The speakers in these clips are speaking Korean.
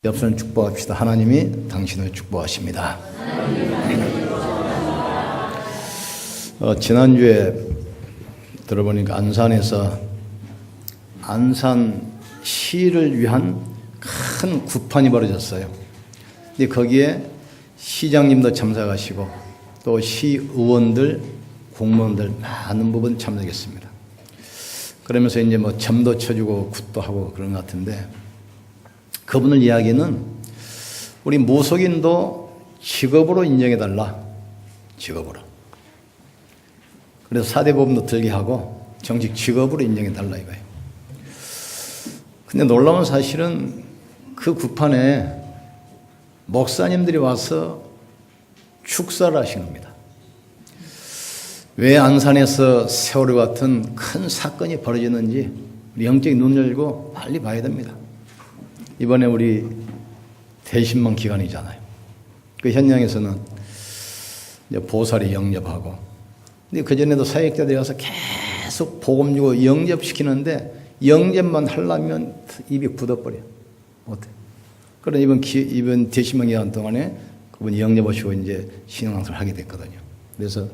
옆손을 축복합시다. 하나님이 당신을 축복하십니다. 지난주에 들어보니까 안산에서 안산시를 위한 큰 구판이 벌어졌어요. 근데 거기에 시장님도 참석하시고 또 시의원들, 공무원들 많은 부분 참석했습니다. 그러면서 이제 뭐 점도 쳐주고 굿도 하고 그런 것 같은데, 그분들 이야기는 우리 무속인도 직업으로 인정해달라. 직업으로. 그래서 사대보험도 들게 하고 정식 직업으로 인정해달라 이거예요. 근데 놀라운 사실은 그 구판에 목사님들이 와서 축사를 하신 겁니다. 왜 안산에서 세월호 같은 큰 사건이 벌어지는지 영적인 눈 열고 빨리 봐야 됩니다. 이번에 우리 대신망 기간이잖아요. 그 현장에서는 이제 보살이 영접하고, 근데 그전에도 사역자들이 와서 계속 복음 주고 영접시키는데 영접만 하려면 입이 굳어버려요. 못해. 그런 이번 대신망 기간 동안에 그분이 영접하시고 이제 신앙생활을 하게 됐거든요. 그래서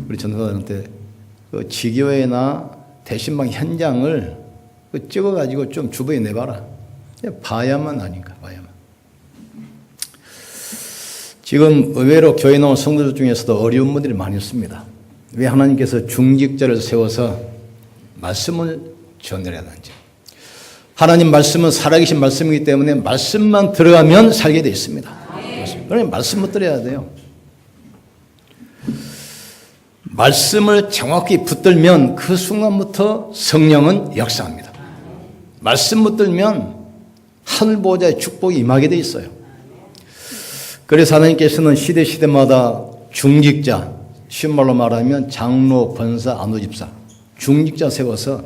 우리 전도사들한테 그 지교회나 대신방 현장을 찍어가지고 좀 주변에 내봐라. 봐야만 하니까, 봐야만. 지금 의외로 교회 나온 성도들 중에서도 어려운 분들이 많이 있습니다. 왜 하나님께서 중직자를 세워서 말씀을 전해야 하는지. 하나님 말씀은 살아계신 말씀이기 때문에 말씀만 들어가면 살게 되어 있습니다. 그러니 말씀 못 들어야 돼요. 말씀을 정확히 붙들면 그 순간부터 성령은 역사합니다. 말씀 붙들면 하늘보호자의 축복이 임하게 돼 있어요. 그래서 하나님께서는 시대마다 중직자, 쉬운 말로 말하면 장로, 권사, 안도집사, 중직자 세워서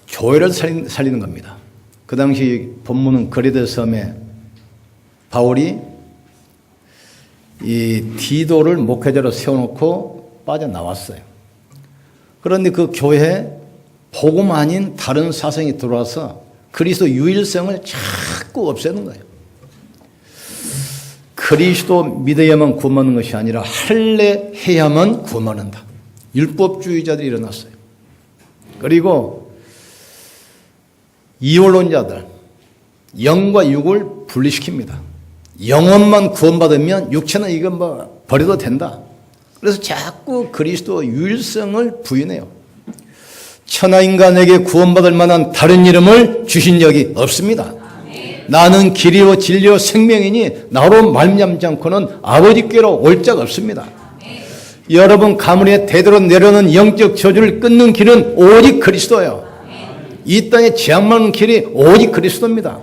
교회를 살리는 겁니다. 그 당시 본문은 거리대 섬에 바울이 이 디도를 목회자로 세워놓고 빠져나왔어요. 그런데 그 교회에 복음 아닌 다른 사상이 들어와서 그리스도 유일성을 자꾸 없애는 거예요. 그리스도 믿어야만 구원받는 것이 아니라 할례해야만 구원받는다. 율법주의자들이 일어났어요. 그리고 이원론자들, 영과 육을 분리시킵니다. 영혼만 구원받으면 육체는 이건 뭐 버려도 된다. 그래서 자꾸 그리스도 유일성을 부인해요. 천하인간에게 구원받을 만한 다른 이름을 주신 적이 없습니다. 나는 길이요 진리요 생명이니 나로 말미암지 않고는 아버지께로 올 자가 없습니다. 여러분 가문에 대대로 내려오는 영적 저주를 끊는 길은 오직 그리스도예요. 이 땅에 재앙 많은 길이 오직 그리스도입니다.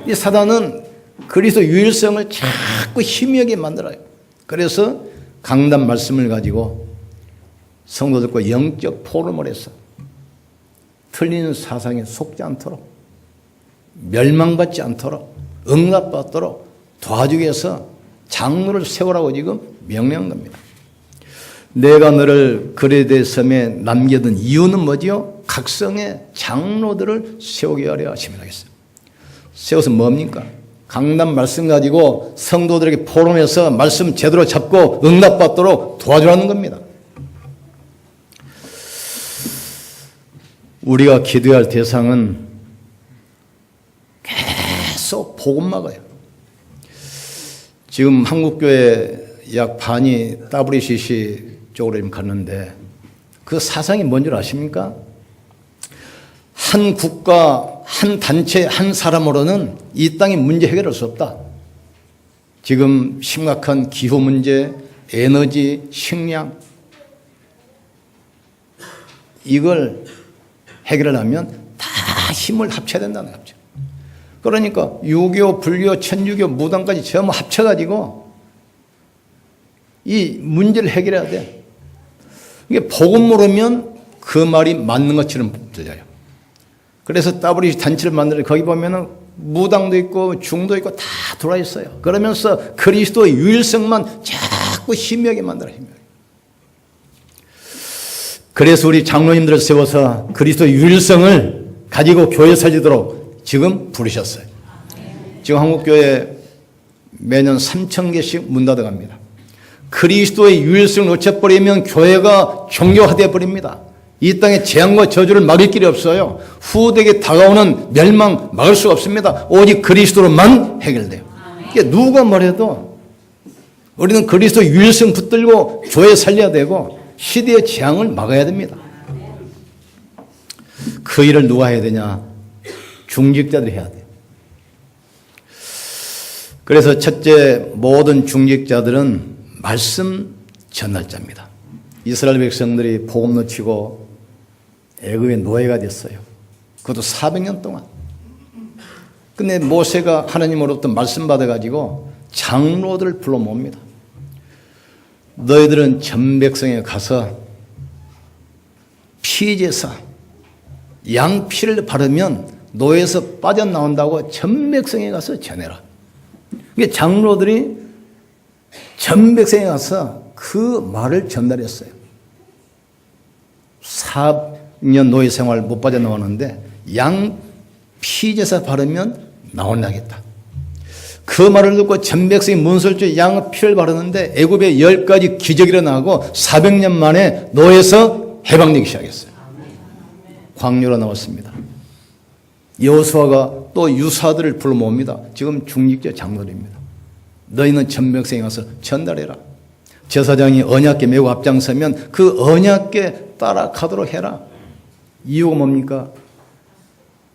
이 사단은 그리스도 유일성을 자꾸 희미하게 만들어요. 그래서 강단 말씀을 가지고 성도들과 영적 포럼을 해서 틀린 사상에 속지 않도록, 멸망받지 않도록, 응답받도록 도와주기 위해서 장로를 세우라고 지금 명령한 겁니다. 내가 너를 거리대 섬에 남겨둔 이유는 뭐지요? 각성의 장로들을 세우게 하려 하심이라 했어요. 세워서 뭡니까? 강단 말씀 가지고 성도들에게 포럼해서 말씀 제대로 잡고 응답받도록 도와주라는 겁니다. 우리가 기도해야 할 대상은 계속 복음 막아요. 지금 한국교회 약 반이 WCC 쪽으로 지금 갔는데 그 사상이 뭔 줄 아십니까? 한 국가, 한 단체, 한 사람으로는 이 땅의 문제 해결할 수 없다. 지금 심각한 기후 문제, 에너지, 식량, 이걸 해결하려면 다 힘을 합쳐야 된다는 거죠. 그러니까 유교, 불교, 천주교, 무당까지 전부 합쳐가지고 이 문제를 해결해야 돼. 이게 복음 모르면 그 말이 맞는 것처럼 들려요. 그래서 WC 단체를 만들어 거기 보면은 무당도 있고 중도 있고 다 들어와 있어요. 그러면서 그리스도의 유일성만 자꾸 희미하게 만들어요. 그래서 우리 장로님들을 세워서 그리스도의 유일성을 가지고 교회 살리도록 지금 부르셨어요. 지금 한국교회 매년 3,000개씩 문 닫아갑니다. 그리스도의 유일성을 놓쳐버리면 교회가 종교화되어 버립니다. 이 땅에 재앙과 저주를 막을 길이 없어요. 후대에게 다가오는 멸망 막을 수가 없습니다. 오직 그리스도로만 해결돼요. 이게 누가 뭐래도 우리는 그리스도 유일성 붙들고 교회 살려야 되고 시대의 재앙을 막아야 됩니다. 그 일을 누가 해야 되냐? 중직자들이 해야 돼요. 그래서 첫째, 모든 중직자들은 말씀 전달자입니다. 이스라엘 백성들이 복음 놓치고 애굽의 노예가 됐어요. 그것도 400년 동안. 근데 모세가 하나님으로부터 말씀 받아가지고 장로들을 불러 모읍니다. 너희들은 전 백성에 가서 피제사, 양피를 바르면 노예에서 빠져나온다고 전 백성에 가서 전해라. 이게 장로들이 전 백성에 가서 그 말을 전달했어요. 4년 노예 생활 못 빠져나오는데 양 피제사 바르면 나온다겠다. 그 말을 듣고 전 백성이 문설주에 양 피를 바르는데 애굽에 10가지 기적이 일어나고 400년 만에 노예에서 해방되기 시작했어요. 광야로 나왔습니다. 여호수아가 또 유사들을 불러 모읍니다. 지금 중직자 장로들입니다. 너희는 전 백성에 가서 전달해라. 제사장이 언약궤 메고 앞장서면 그 언약궤 따라가도록 해라. 이유가 뭡니까?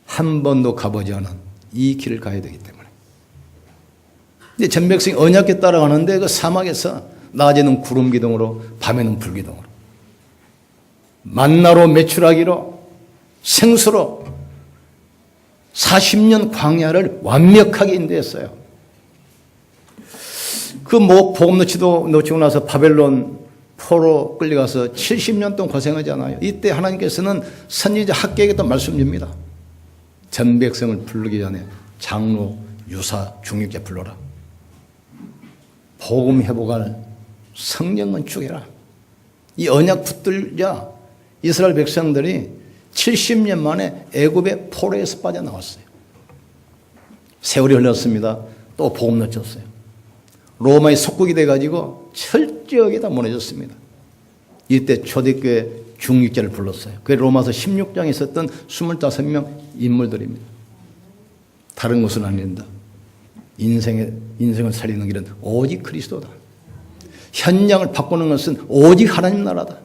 한 번도 가보지 않은 이 길을 가야 되기 때문에. 근데 전 백성이 언약궤 따라가는데 그 사막에서 낮에는 구름 기둥으로 밤에는 불 기둥으로 만나로 메추라기로 생수로 40년 광야를 완벽하게 인도했어요. 그 복음 놓치고 나서 바벨론 포로 끌려가서 70년 동안 고생하잖아요. 이때 하나님께서는 선지자 학개에게 또 말씀 줍니다. 전 백성을 부르기 전에 장로, 유사, 중직자 불러라. 복음 회복할 성령 건축해라. 이 언약 붙들자 이스라엘 백성들이 70년 만에 애굽의 포로에서 빠져나왔어요. 세월이 흘렀습니다. 또 복음 놓쳤어요. 로마의 속국이 돼가지고 철저하게 다 무너졌습니다. 이때 초대교회 중직자를 불렀어요. 그게 로마서 16장에 있었던 25명 인물들입니다. 다른 것은 아닙니다. 인생을 살리는 길은 오직 그리스도다. 현장을 바꾸는 것은 오직 하나님 나라다.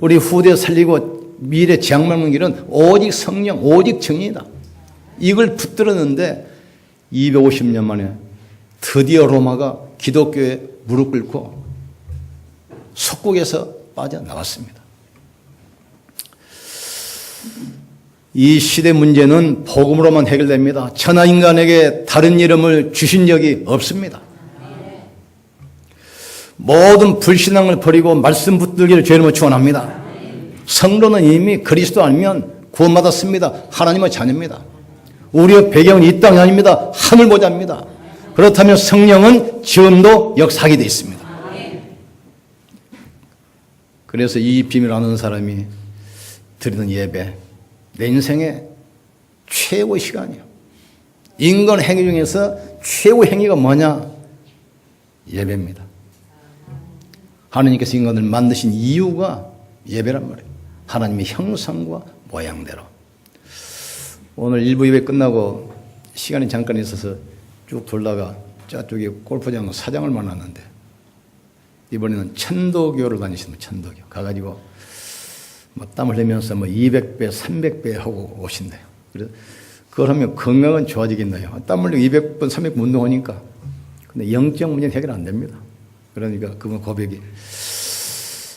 우리 후대 살리고 미래 재앙 막는 길은 오직 성령, 오직 정의다. 이걸 붙들었는데 250년 만에 드디어 로마가 기독교에 무릎 꿇고 속국에서 빠져나왔습니다. 이 시대 문제는 복음으로만 해결됩니다. 천하 인간에게 다른 이름을 주신 적이 없습니다. 모든 불신앙을 버리고 말씀 붙들기를 죄로 축원합니다. 성도는 이미 그리스도 아니면 구원받았습니다. 하나님의 자녀입니다. 우리의 배경은 이 땅이 아닙니다. 하늘 보좌입니다. 그렇다면 성령은 지금도 역사하게 되어 있습니다. 그래서 이 비밀을 아는 사람이 드리는 예배, 내 인생의 최고의 시간이에요. 인간 행위 중에서 최고 행위가 뭐냐? 예배입니다. 하나님께서 인간을 만드신 이유가 예배란 말이에요. 하나님의 형상과 모양대로. 오늘 1부 예배 끝나고 시간이 잠깐 있어서 쭉 돌다가 저쪽에 골프장 사장을 만났는데 이번에는 천도교를 다니시는 천도교 가가지고 뭐 땀 흘리면서 뭐 200배, 300배 하고 오신대요. 그래서 그걸 하면 건강은 좋아지겠나요? 땀 흘리고 200번, 300번 운동하니까. 근데 영적 문제는 해결 안 됩니다. 그러니까 그분 고백이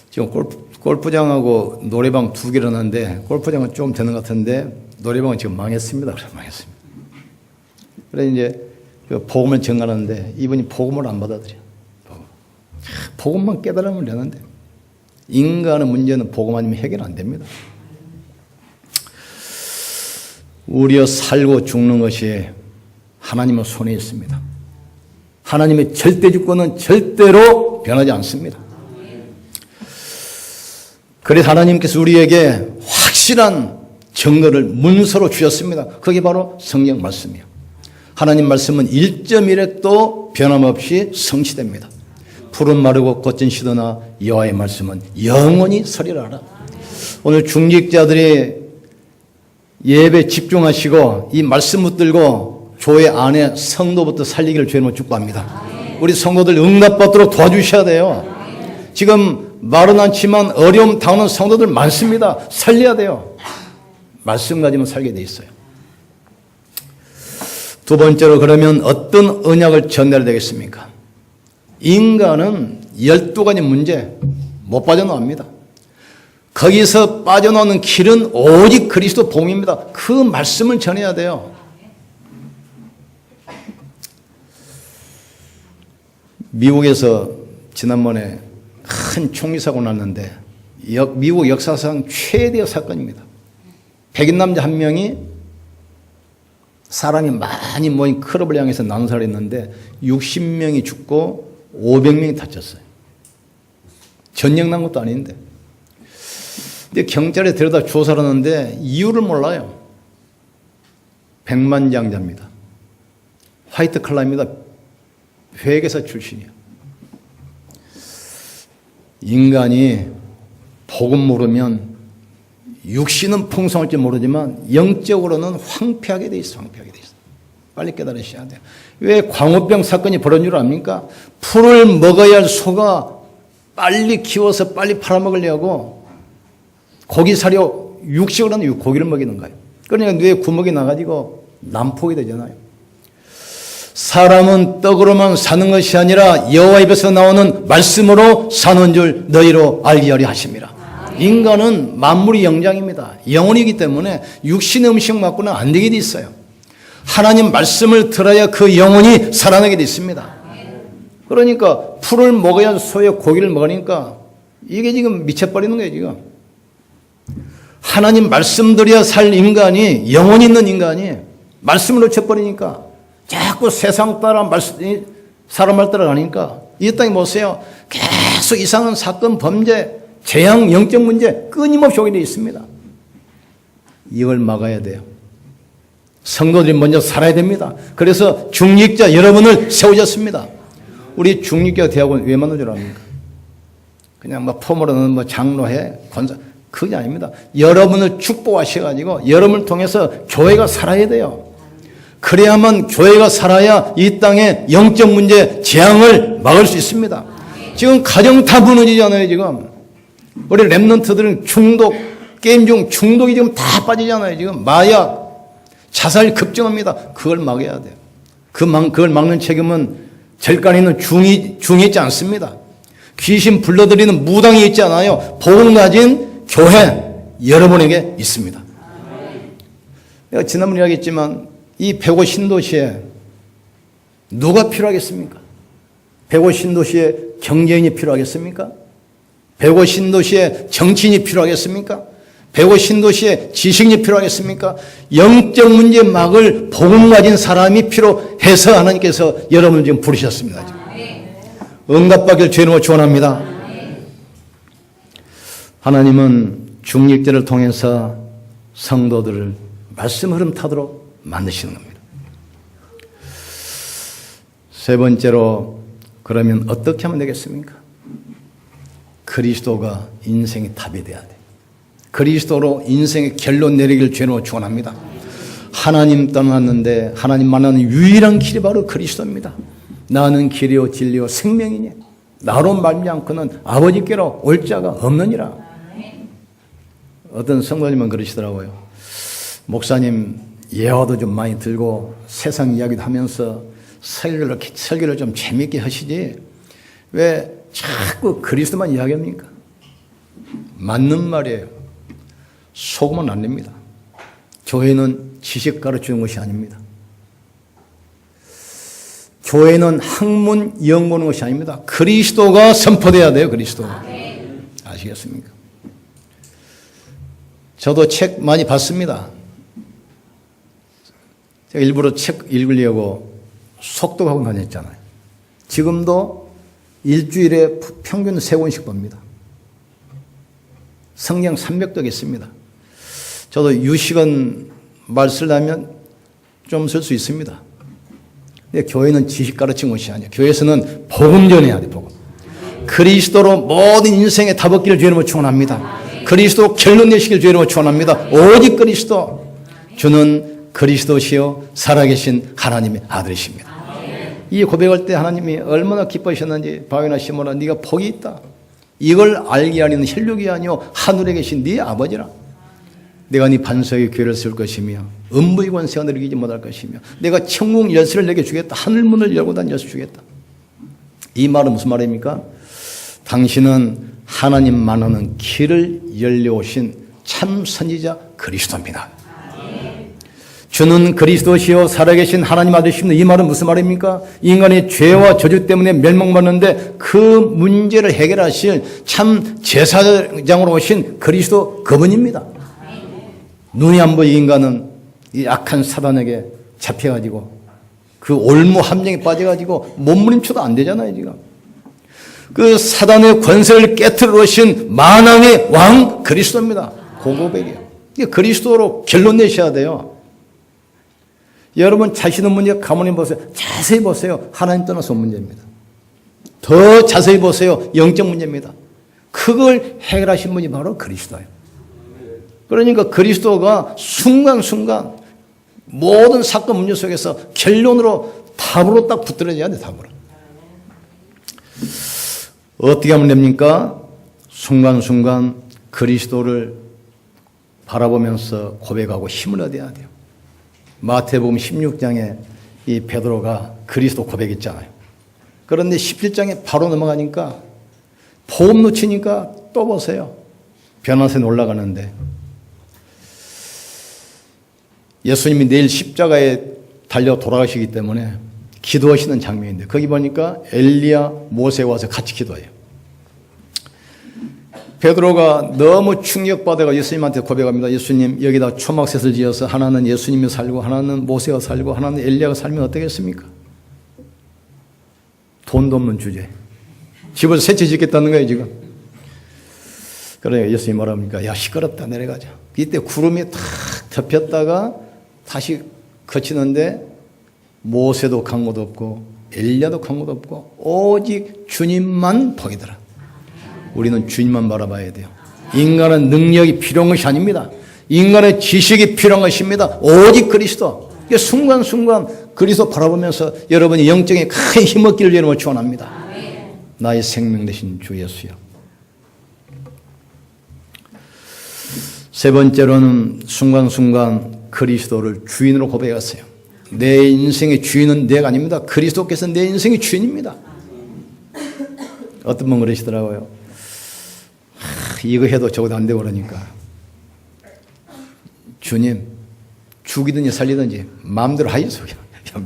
지금 골프장하고 노래방 2개를 하는데 골프장은 좀 되는 것 같은데 노래방은 지금 망했습니다. 그래서 망했습니다. 그래서 이제 그 복음을 전하는데 이분이 복음을 안 받아들여. 복음만 깨달으면 되는데 인간의 문제는 복음 아니면 해결 안 됩니다. 우리가 살고 죽는 것이 하나님의 손에 있습니다. 하나님의 절대 주권은 절대로 변하지 않습니다. 그래서 하나님께서 우리에게 확실한 증거를 문서로 주셨습니다. 그게 바로 성경 말씀이에요. 하나님 말씀은 1.1에 또 변함없이 성취됩니다. 푸른 마르고 걷진 시드나 여호와의 말씀은 영원히 서리라라. 오늘 중직자들이 예배 집중하시고 이 말씀 붙들고 교회 안에 성도부터 살리기를 주님으로 축복합니다. 우리 성도들 응답받도록 도와주셔야 돼요. 지금 말은 않지만 어려움 당하는 성도들 많습니다. 살려야 돼요. 말씀 가지면 살게 돼 있어요. 두 번째로 그러면 어떤 언약을 전해야 되겠습니까? 인간은 12가지 문제 못 빠져나옵니다. 거기서 빠져나오는 길은 오직 그리스도 복음입니다. 그 말씀을 전해야 돼요. 미국에서 지난번에 큰 총기 사고 났는데 미국 역사상 최대의 사건입니다. 백인 남자 한 명이 사람이 많이 모인 클럽을 향해서 난사를 했는데 60명이 죽고 500명이 다쳤어요. 전쟁 난 것도 아닌데. 근데 경찰에 데려다 조사를 하는데 이유를 몰라요. 백만장자입니다. 화이트 칼라입니다. 회계사 출신이야. 인간이 복음 모르면 육신은 풍성할지 모르지만 영적으로는 황폐하게 돼 있어. 황폐하게 돼 있어. 빨리 깨달으셔야 돼요. 왜 광우병 사건이 벌어진 줄 압니까? 풀을 먹어야 할 소가 빨리 키워서 빨리 팔아먹으려고 고기 사료 육식을 하는 고기를 먹이는 거예요. 그러니까 뇌에 구멍이 나가지고 난폭이 되잖아요. 사람은 떡으로만 사는 것이 아니라 여호와 입에서 나오는 말씀으로 사는 줄 너희로 알게 하려 하심이라. 인간은 만물이 영장입니다. 영혼이기 때문에 육신의 음식 갖고는 안 되게 돼 있어요. 하나님 말씀을 들어야 그 영혼이 살아나게 돼 있습니다. 그러니까 풀을 먹어야 소의 고기를 먹으니까 이게 지금 미쳐버리는 거예요. 지금 하나님 말씀 들어야 살 인간이, 영혼이 있는 인간이 말씀을 놓쳐버리니까 자꾸 세상 따라 사람 말 따라가니까 이 땅에 보세요. 계속 이상한 사건, 범죄, 재앙, 영적 문제 끊임없이 오게 되어 있습니다. 이걸 막아야 돼요. 성도들이 먼저 살아야 됩니다. 그래서 중직자 여러분을 세우셨습니다. 우리 중직자 대학원 왜 만든 줄 압니까? 그냥 폼으로는 장로회, 권사, 그게 아닙니다. 여러분을 축복하셔가지고 여러분을 통해서 교회가 살아야 돼요. 그래야만 교회가 살아야 이 땅의 영적 문제, 재앙을 막을 수 있습니다. 지금 가정 다 무너지잖아요, 지금. 우리 랩런트들은 중독, 게임 중 중독이 지금 다 빠지잖아요, 지금. 마약, 자살 급증합니다. 그걸 막아야 돼요. 그걸 막는 책임은 절간에 있는 중이 있지 않습니다. 귀신 불러들이는 무당이 있지 않아요. 복음 가진 교회, 여러분에게 있습니다. 내가 지난번에 이야기했지만 이 105 신도시에 누가 필요하겠습니까? 105 신도시에 경제인이 필요하겠습니까? 105 신도시에 정치인이 필요하겠습니까? 105 신도시에 지식인이 필요하겠습니까? 영적 문제 막을 복음 가진 사람이 필요해서 하나님께서 여러분을 지금 부르셨습니다. 응답받기를 주님으로 축원합니다. 하나님은 중직자를 통해서 성도들을 말씀 흐름 타도록 만드시는 겁니다. 세 번째로 그러면 어떻게 하면 되겠습니까? 그리스도가 인생의 답이 돼야 돼. 그리스도로 인생의 결론 내리기를 주님으로 축원합니다. 하나님 떠났는데 하나님 만나는 유일한 길이 바로 그리스도입니다. 나는 길이요 진리요 생명이니 나로 말미암고는 아버지께로 올 자가 없느니라. 어떤 성도님은 그러시더라고요. 목사님 예화도 좀 많이 들고 세상 이야기도 하면서 설교를 좀 재미있게 하시지 왜 자꾸 그리스도만 이야기합니까? 맞는 말이에요. 속으면 안 됩니다. 교회는 지식 가르치는 것이 아닙니다. 교회는 학문 연구하는 것이 아닙니다. 그리스도가 선포돼야 돼요. 그리스도가. 아시겠습니까? 저도 책 많이 봤습니다. 제가 일부러 책 읽으려고 속독하고 다녔잖아요. 지금도 일주일에 평균 3권씩 봅니다. 성경 300독 있습니다. 저도 유식은 말 쓰려면 좀 쓸 수 있습니다. 근데 교회는 지식 가르치는 것이 아니에요. 교회에서는 복음 전해야 돼, 복음. 그리스도로 모든 인생의 답 얻기를 주님으로 축원합니다. 그리스도로 결론 내시길 주님으로 축원합니다. 오직 그리스도. 주는 그리스도시요 살아계신 하나님의 아들이십니다. 이 고백할 때 하나님이 얼마나 기뻐하셨는지, 바위나 시몬아 네가 복이 있다. 이걸 알게 하려는 혈육이 아니요 하늘에 계신 네 아버지라. 내가 네 반석의 교회를 세울 것이며 음부의 권세가 너를 이기지 못할 것이며 내가 천국 열쇠를 내게 주겠다. 하늘문을 열고 단 열쇠 주겠다. 이 말은 무슨 말입니까? 당신은 하나님만하는 길을 열려오신 참 선지자 그리스도입니다. 주는 그리스도시요 살아계신 하나님 아들이십니다. 이 말은 무슨 말입니까? 인간의 죄와 저주 때문에 멸망받는데 그 문제를 해결하실 참 제사장으로 오신 그리스도 그분입니다. 눈이 안 보이는 인간은 이 악한 사단에게 잡혀가지고 그 올무 함정에 빠져가지고 몸부림쳐도 안 되잖아요, 지금. 그 사단의 권세를 깨트려 오신 만왕의 왕 그리스도입니다. 고고백이에요. 이게 그리스도로 결론 내셔야 돼요. 여러분 자신의 문제 가만히 보세요. 자세히 보세요. 하나님 떠나서 문제입니다. 더 자세히 보세요. 영적 문제입니다. 그걸 해결하신 분이 바로 그리스도예요. 그러니까 그리스도가 순간순간 모든 사건 문제 속에서 결론으로 답으로 딱 붙들어져야 돼. 답으로. 어떻게 하면 됩니까? 순간순간 그리스도를 바라보면서 고백하고 힘을 얻어야 돼요. 마태복음 16장에 이 베드로가 그리스도 고백했잖아요. 그런데 17장에 바로 넘어가니까 복음 놓치니까 또 보세요. 변화선에 올라가는데 예수님이 내일 십자가에 달려 돌아가시기 때문에 기도하시는 장면인데 거기 보니까 엘리야, 모세 와서 같이 기도해요. 베드로가 너무 충격받아가 예수님한테 고백합니다. 예수님, 여기다 초막셋을 지어서 하나는 예수님이 살고 하나는 모세가 살고 하나는 엘리야가 살면 어떻겠습니까? 돈도 없는 주제. 집을 세 채 짓겠다는 거예요, 지금. 그러니까 예수님이 뭐랍니까? 야, 시끄럽다, 내려가자. 이때 구름이 탁 덮였다가 다시 거치는데 모세도 간 것도 없고 엘리야도 간 것도 없고 오직 주님만 보이더라. 우리는 주님만 바라봐야 돼요. 인간은 능력이 필요한 것이 아닙니다. 인간의 지식이 필요한 것입니다. 오직 그리스도. 이게 순간순간 그리스도 바라보면서 여러분이 영적인 큰 힘 얻기를 여러분을 축원합니다. 나의 생명 되신 주 예수여. 세 번째로는 순간순간 그리스도를 주인으로 고백했어요. 내 인생의 주인은 내가 아닙니다. 그리스도께서 내 인생의 주인입니다. 어떤 분 그러시더라고요. 이거 해도 저것도 안 되고 그러니까 주님 죽이든지 살리든지 마음대로 하이소.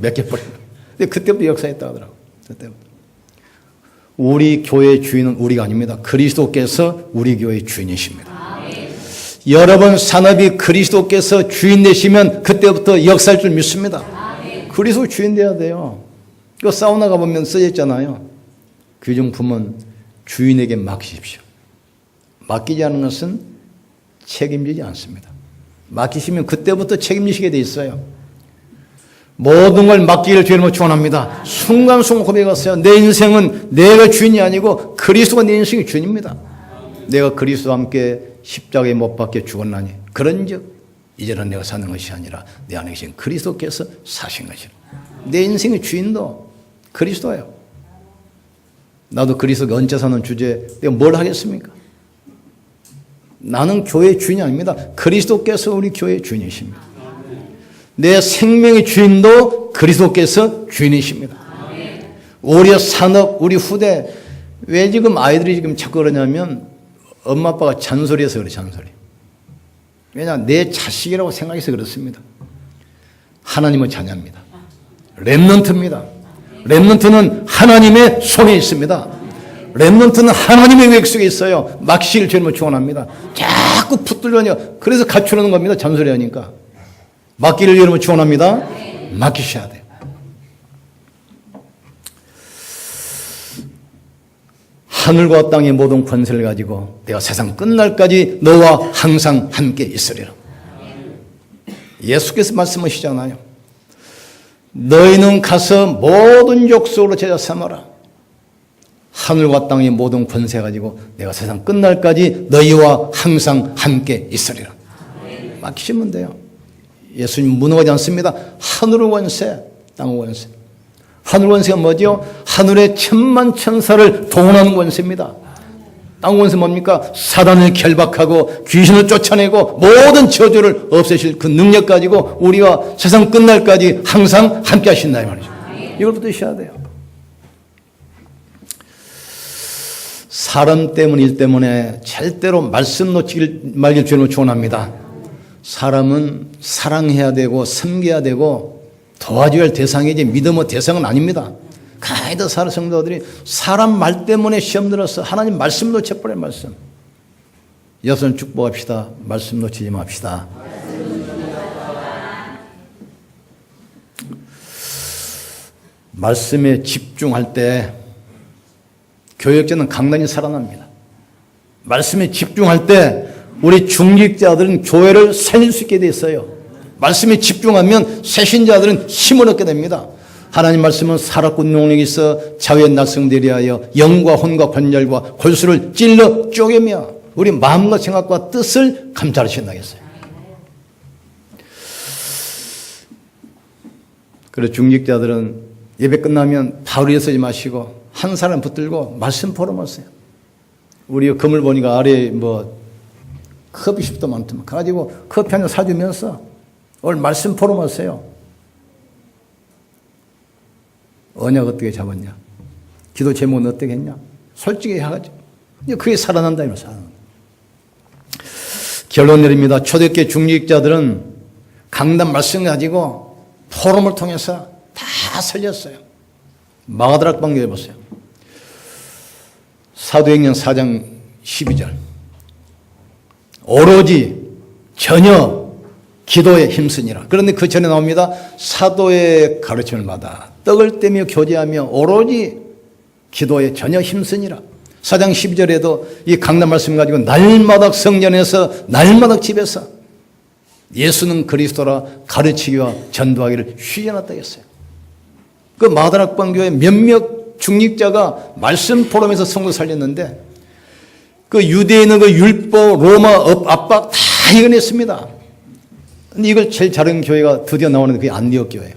맡겨버리는. 근데 그때부터 역사했다 하더라고. 그때부터. 우리 교회의 주인은 우리가 아닙니다. 그리스도께서 우리 교회의 주인이십니다. 여러분 산업이 그리스도께서 주인 되시면 그때부터 역사할 줄 믿습니다. 그리스도 주인 돼야 돼요. 이거 사우나 가보면 써있잖아요. 귀중품은 주인에게 맡기십시오. 맡기지 않는 것은 책임지지 않습니다. 맡기시면 그때부터 책임지시게 돼 있어요. 모든 걸 맡기기를 주님으로 축원합니다. 순간순간 고백했어요. 내 인생은 내가 주인이 아니고 그리스도가 내 인생의 주인입니다. 내가 그리스도와 함께 십자가에 못 박혀 죽었나니 그런즉 이제는 내가 사는 것이 아니라 내 안에 계신 그리스도께서 사신 것이라. 내 인생의 주인도 그리스도예요. 나도 그리스도가 얹혀 사는 주제에 내가 뭘 하겠습니까? 나는 교회의 주인이 아닙니다. 그리스도께서 우리 교회의 주인이십니다. 내 생명의 주인도 그리스도께서 주인이십니다. 우리 산업, 우리 후대, 왜 지금 아이들이 지금 자꾸 그러냐면 엄마 아빠가 잔소리해서 그래, 잔소리. 왜냐, 내 자식이라고 생각해서 그렇습니다. 하나님은 자녀입니다. 렘넌트입니다. 렘넌트는 하나님의 손에 있습니다. 렘넌트는 하나님의 계획 속에 있어요. 막시를 주님을 축원합니다. 자꾸 붙들려냐. 그래서 갖추려는 겁니다. 잔소리하니까. 맡기를 여러분 축원합니다. 맡기셔야 돼요. 하늘과 땅의 모든 권세를 가지고 내가 세상 끝날까지 너와 항상 함께 있으리라. 예수께서 말씀하시잖아요. 너희는 가서 모든 족속으로 제자 삼아라. 하늘과 땅의 모든 권세 가지고 내가 세상 끝날까지 너희와 항상 함께 있으리라. 맡기시면 돼요. 예수님 무능하지 않습니다. 하늘의 권세, 땅의 권세. 하늘 권세가 뭐죠? 하늘의 천만 천사를 동원하는 권세입니다. 땅 권세 뭡니까? 사단을 결박하고 귀신을 쫓아내고 모든 저주를 없애실 그 능력 가지고 우리가 세상 끝날까지 항상 함께 하신다 이 말이죠. 이걸 붙드셔야 돼요. 사람 때문, 일 때문에 절대로 말씀 놓치길 말길 주님을 축원합니다. 사람은 사랑해야 되고 섬겨야 되고 도와줘야 할 대상이지 믿음의 대상은 아닙니다. 가이드 사는 성도들이 사람 말 때문에 시험 들어서 하나님 말씀 놓쳐버려요. 말씀. 여러분 축복합시다. 말씀 놓치지 맙시다. 말씀에 집중할 때 교역자는 강단이 살아납니다. 말씀에 집중할 때 우리 중직자들은 교회를 살릴 수 있게 돼 있어요. 말씀에 집중하면 새신자들은 힘을 얻게 됩니다. 하나님 말씀은 살았고 능력이 있어 자유의 날성되리 하여 영과 혼과 관절과 골수를 찔러 쪼개며 우리 마음과 생각과 뜻을 감찰하신다 했어요. 그래서 중직자들은 예배 끝나면 바로 일어서지 마시고 한 사람 붙들고 말씀 포럼하세요. 우리 건물 보니까 아래에 커피숍도 많더만 가지고 커피 한 잔 사주면서 오늘 말씀 포럼하세요. 언약 어떻게 잡았냐? 기도 제목은 어떻게 했냐? 솔직히 해야죠. 그게 살아난다 이거 살아난다. 결론 내립니다. 초대교회 중직자들은 강단 말씀 가지고 포럼을 통해서 다 살렸어요. 마가다락 방교 해보세요. 사도행전 4장 12절. 오로지 전혀 기도에 힘쓰니라. 그런데 그 전에 나옵니다. 사도의 가르침을 받아 떡을 떼며 교제하며 오로지 기도에 전혀 힘쓰니라. 4장 12절에도 이 강단 말씀 가지고 날마다 성전에서 날마다 집에서 예수는 그리스도라 가르치기와 전도하기를 쉬지 않았다 했어요. 그 마가다락방교회 몇몇 중직자가 말씀 포럼에서 성도 살렸는데 그 유대인의 그 율법, 로마 압박 다 이겨냈습니다. 근데 이걸 제일 잘하는 교회가 드디어 나오는데 그게 안디옥 교회예요.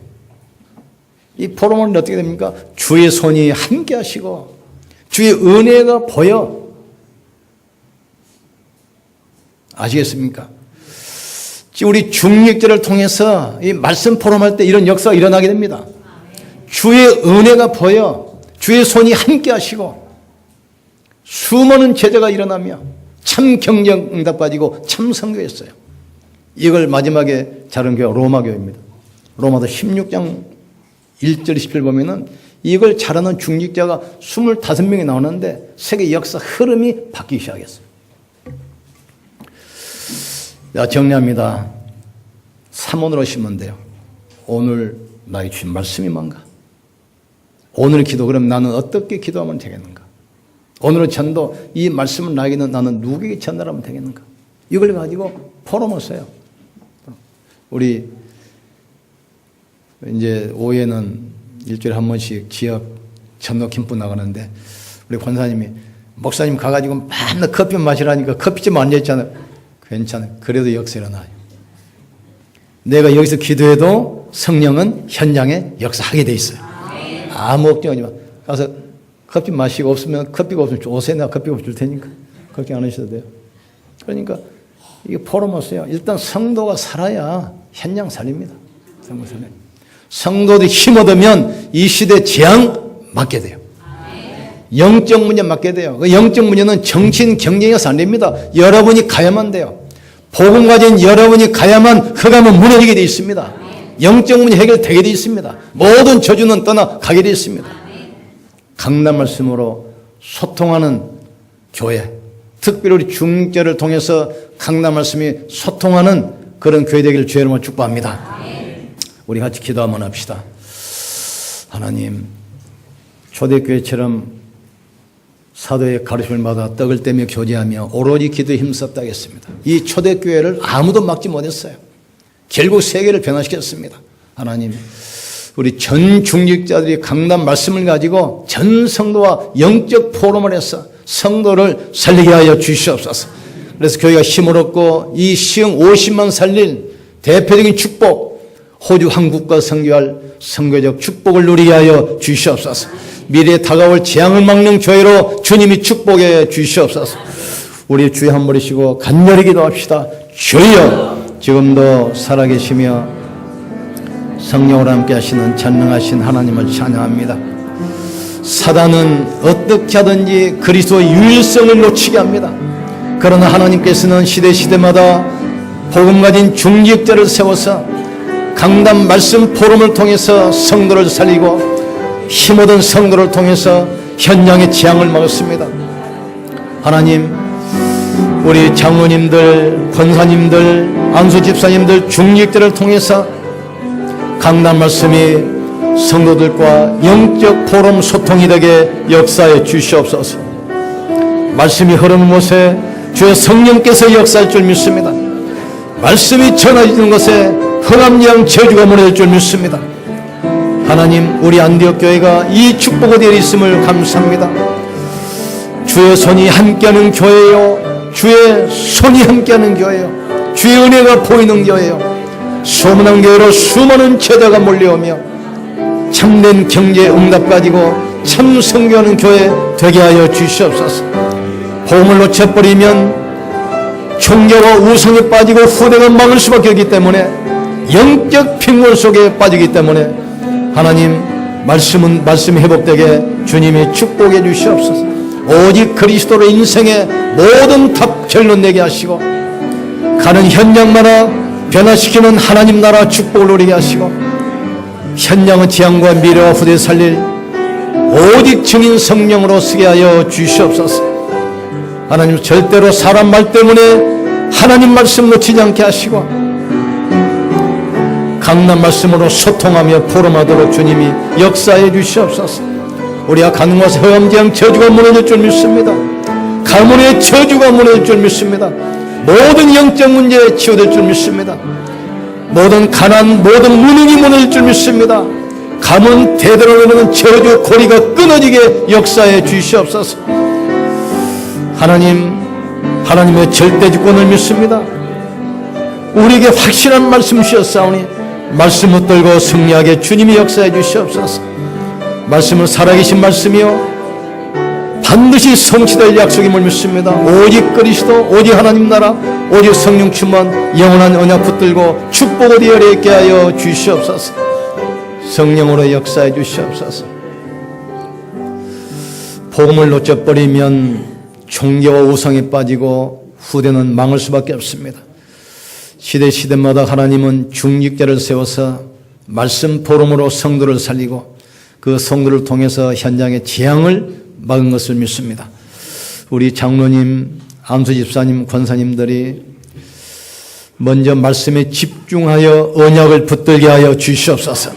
이 포럼은 어떻게 됩니까? 주의 손이 함께 하시고 주의 은혜가 보여. 아시겠습니까? 지금 우리 중직자를 통해서 이 말씀 포럼할 때 이런 역사가 일어나게 됩니다. 주의 은혜가 보여 주의 손이 함께 하시고 수많은 제자가 일어나며 참 경쟁 응답 가지고 참 선교했어요. 이걸 마지막에 자른 교회가 로마교회입니다. 로마서 16장 1절 10절 보면은 이걸 잘하는 중직자가 25명이 나오는데 세계 역사 흐름이 바뀌기 시작했어요. 자, 정리합니다. 3원으로 하시면 돼요. 오늘 나의 주신 말씀이 뭔가? 오늘 기도 그럼 나는 어떻게 기도하면 되겠는가? 오늘의 전도 이 말씀을 나에게는 나는 누구에게 전달하면 되겠는가? 이걸 가지고 포럼을 써요. 우리 이제 오후에는 일주일에 한 번씩 지역 전도 캠프 나가는데 우리 권사님이 목사님 가가지고 맨날 커피 마시라니까 커피집 앉아있잖아요. 괜찮아요. 그래도 역사 일어나요. 내가 여기서 기도해도 성령은 현장에 역사하게 돼 있어요. 아무 걱정하지 마. 가서 커피 마시고 없으면 커피가 없으면 오세요. 내가 커피 줄 테니까. 걱정 안 하셔도 돼요. 그러니까 이게 포럼하세요. 일단 성도가 살아야 현장 살립니다. 성도 살아요. 성도들이 힘 얻으면 이 시대 재앙 맞게 돼요. 영적 문제 맞게 돼요. 그 영적 문제는 정치인 경쟁에서 안 됩니다. 여러분이 가야만 돼요. 복음 가진 여러분이 가야만 흑암은 무너지게 되어 있습니다. 영적 문제 해결되게 되어 있습니다. 모든 저주는 떠나가게 되어 있습니다. 강단 말씀으로 소통하는 교회, 특별히 우리 중직자를 통해서 강단 말씀이 소통하는 그런 교회 되기를 주의 이름으로 축복합니다. 우리 같이 기도 한번 합시다. 하나님, 초대교회처럼 사도의 가르침을 받아 떡을 떼며 교제하며 오로지 기도에 힘썼다 하겠습니다. 이 초대교회를 아무도 막지 못했어요. 결국 세계를 변화시켰습니다. 하나님, 우리 전 중직자들이 강단 말씀을 가지고 전 성도와 영적 포럼을 해서 성도를 살리게 하여 주시옵소서. 그래서 교회가 힘을 얻고 이 시흥 50만 살릴 대표적인 축복, 호주 한국과 선교할 선교적 축복을 누리게 하여 주시옵소서. 미래에 다가올 재앙을 막는 교회로 주님이 축복해 주시옵소서. 우리 주여 한 버리시고 간절히 기도합시다. 주여, 지금도 살아계시며 성령으로 함께 하시는 전능하신 하나님을 찬양합니다. 사단은 어떻게 하든지 그리스도의 유일성을 놓치게 합니다. 그러나 하나님께서는 시대마다 복음 가진 중직자를 세워서 강단 말씀 포럼을 통해서 성도를 살리고 힘없는 성도를 통해서 현장의 재앙을 막았습니다. 하나님, 우리 장로님들, 권사님들, 안수 집사님들, 중직자를 통해서 강단 말씀이 성도들과 영적 포럼 소통이 되게 역사해 주시옵소서. 말씀이 흐르는 곳에 주의 성령께서 역사할 줄 믿습니다. 말씀이 전해지는 곳에 흥암양 저주가 무너질 줄 믿습니다. 하나님, 우리 안디옥 교회가 이 축복의 대에 있음을 감사합니다. 주의 손이 함께하는 교회요, 주의 손이 함께하는 교회요, 주의 은혜가 보이는 교회요, 소문난 교회로 수많은 제자가 몰려오며 참된 경제 응답 가지고 참 선교하는 교회 되게 하여 주시옵소서. 복음을 놓쳐버리면 종교와 우상에 빠지고 후대가 막을 수밖에 없기 때문에, 영적 빈곤 속에 빠지기 때문에 하나님, 말씀이 회복되게 주님이 축복해 주시옵소서. 오직 그리스도로 인생의 모든 답 결론 내게 하시고 가는 현장마다 변화시키는 하나님 나라 축복을 누리게 하시고 현장의 재앙과 미래와 후대 살릴 오직 증인 성령으로 쓰게 하여 주시옵소서. 하나님, 절대로 사람 말 때문에 하나님 말씀 놓치지 않게 하시고 강단 말씀으로 소통하며 포럼하도록 주님이 역사해 주시옵소서. 우리가 가는 곳에 흑암재앙 저주가 무너질 줄 믿습니다. 가문의 저주가 무너질 줄 믿습니다. 모든 영적 문제 치유될 줄 믿습니다. 모든 가난, 모든 무능이 무너질 줄 믿습니다. 가문 대대로 오는 저주 고리가 끊어지게 역사해 주시옵소서. 하나님, 하나님의 절대 주권을 믿습니다. 우리에게 확실한 말씀 주셨사오니 말씀 붙들고 승리하게 주님이 역사해 주시옵소서. 말씀은 살아계신 말씀이요 반드시 성취될 약속임을 믿습니다. 오직 그리스도, 오직 하나님 나라, 오직 성령 충만 영원한 언약 붙들고 축복을 이어려 있게 하여 주시옵소서. 성령으로 역사해 주시옵소서. 복음을 놓쳐버리면 종교와 우상에 빠지고 후대는 망할 수밖에 없습니다. 시대마다 하나님은 중직자를 세워서 말씀 포럼으로 성도를 살리고 그 성도를 통해서 현장의 재앙을 막은 것을 믿습니다. 우리 장로님, 안수 집사님, 권사님들이 먼저 말씀에 집중하여 언약을 붙들게 하여 주시옵소서.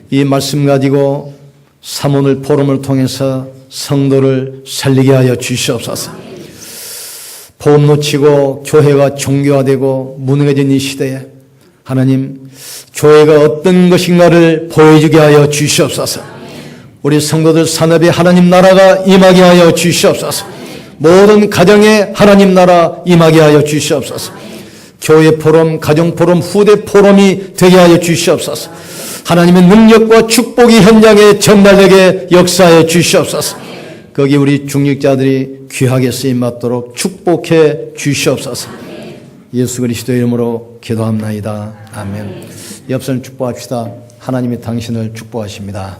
이 말씀 가지고 사모늘 포럼을 통해서 성도를 살리게 하여 주시옵소서. 복음 놓치고 교회가 종교화되고 무능해진 이 시대에 하나님, 교회가 어떤 것인가를 보여주게 하여 주시옵소서. 우리 성도들 산업에 하나님 나라가 임하게 하여 주시옵소서. 모든 가정에 하나님 나라 임하게 하여 주시옵소서. 교회 포럼, 가정 포럼, 후대 포럼이 되게 하여 주시옵소서. 하나님의 능력과 축복이 현장에 전달되게 역사해 주시옵소서. 거기 우리 중직자들이 귀하게 쓰임받도록 축복해 주시옵소서. 예수 그리스도의 이름으로 기도합나이다. 아멘. 옆선 축복합시다. 하나님이 당신을 축복하십니다.